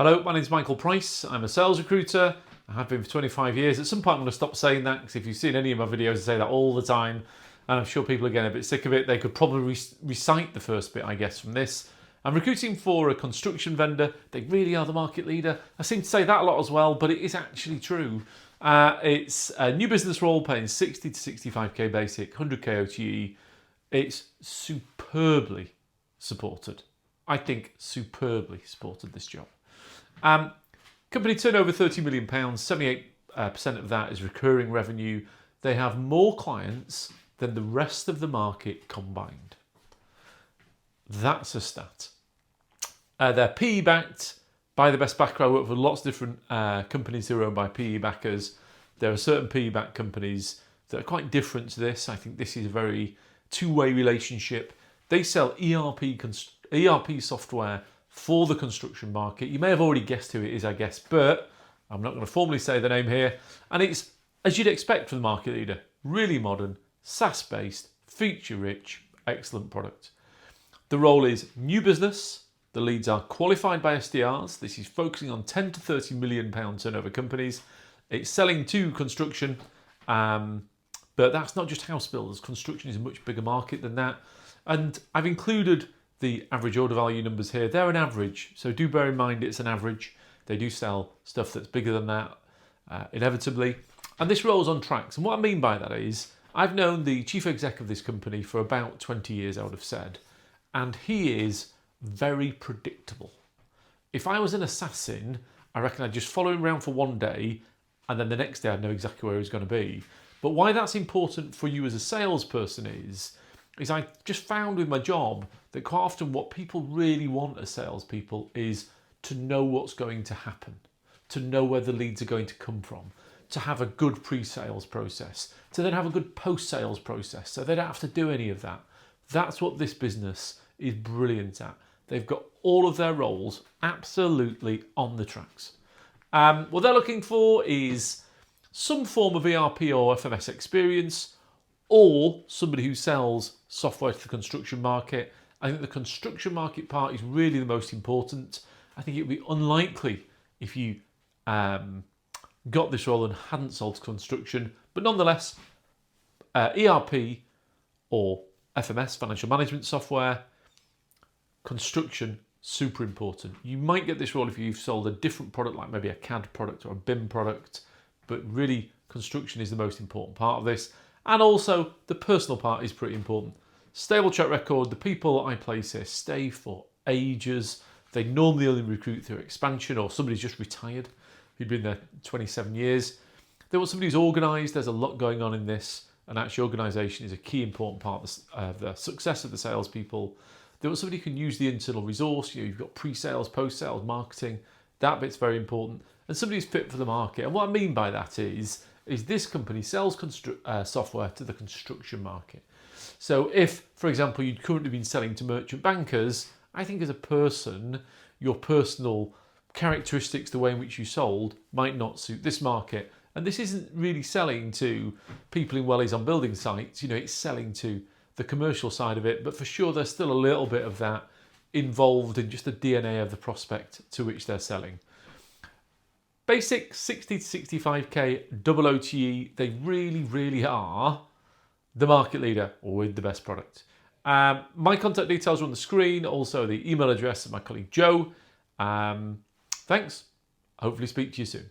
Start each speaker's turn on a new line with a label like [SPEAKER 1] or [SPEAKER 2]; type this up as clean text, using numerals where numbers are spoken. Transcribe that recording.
[SPEAKER 1] Hello, my name is Michael Price. I'm a sales recruiter. I have been for 25 years. At some point I'm going to stop saying that, because if you've seen any of my videos, I say that all the time. And I'm sure people are getting a bit sick of it. They could probably recite the first bit, I guess, from this. I'm recruiting for a construction vendor. They really are the market leader. I seem to say that a lot as well, but it is actually true. It's a new business role paying 60 to 65k basic, 100k OTE. It's superbly supported. I think superbly supported, this job. Company turnover £30 million, 78% of that is recurring revenue. They have more clients than the rest of the market combined. That's a stat. They're PE backed by the best backer. I work for lots of different companies who are owned by PE backers. There are certain PE backed companies that are quite different to this. I think this is a very two-way relationship. They sell ERP software for the construction market. You may have already guessed who it is, I guess, but I'm not going to formally say the name here. And it's, as you'd expect from the market leader, really modern, SaaS-based, feature-rich, excellent product. The role is new business. The leads are qualified by SDRs. This is focusing on 10 to 30 million pound turnover companies. It's selling to construction, but that's not just house builders. Construction is a much bigger market than that. And I've included the average order value numbers here. They're an average, so do bear in mind it's an average. They do sell stuff that's bigger than that, inevitably. And this rolls on tracks. And what I mean by that is, I've known the chief exec of this company for about 20 years, I would have said, and he is very predictable. If I was an assassin, I reckon I'd just follow him around for one day, and then the next day I'd know exactly where he was going to be. But why that's important for you as a salesperson is I just found with my job that quite often what people really want as salespeople is to know what's going to happen, to know where the leads are going to come from, to have a good pre-sales process, to then have a good post-sales process, so they don't have to do any of that. That's what this business is brilliant at. They've got all of their roles absolutely on the tracks. What they're looking for is some form of ERP or FMS experience, or somebody who sells software to the construction market. I think the construction market part is really the most important. I think it would be unlikely if you got this role and hadn't sold to construction, but nonetheless, ERP or FMS, financial management software, construction, super important. You might get this role if you've sold a different product, like maybe a CAD product or a BIM product, but really construction is the most important part of this. And also the personal part is pretty important. Stable track record. The people I place here stay for ages. They normally only recruit through expansion, or somebody's just retired who'd been there 27 years. They want somebody who's organised. There's a lot going on in this, and actually organisation is a key important part of the success of the salespeople. They want somebody who can use the internal resource. You've got pre-sales, post-sales, marketing. That bit's very important. And somebody who's fit for the market. And what I mean by that is this company sells software to the construction market. So if, for example, you'd currently been selling to merchant bankers, I think as a person, your personal characteristics, the way in which you sold, might not suit this market. And this isn't really selling to people in wellies on building sites. You know, it's selling to the commercial side of it, but for sure there's still a little bit of that involved in just the DNA of the prospect to which they're selling. Basic 60 to 65k, double OTE. They really, really are the market leader with the best product. My contact details are on the screen, also the email address of my colleague Joe. Thanks. Hopefully speak to you soon.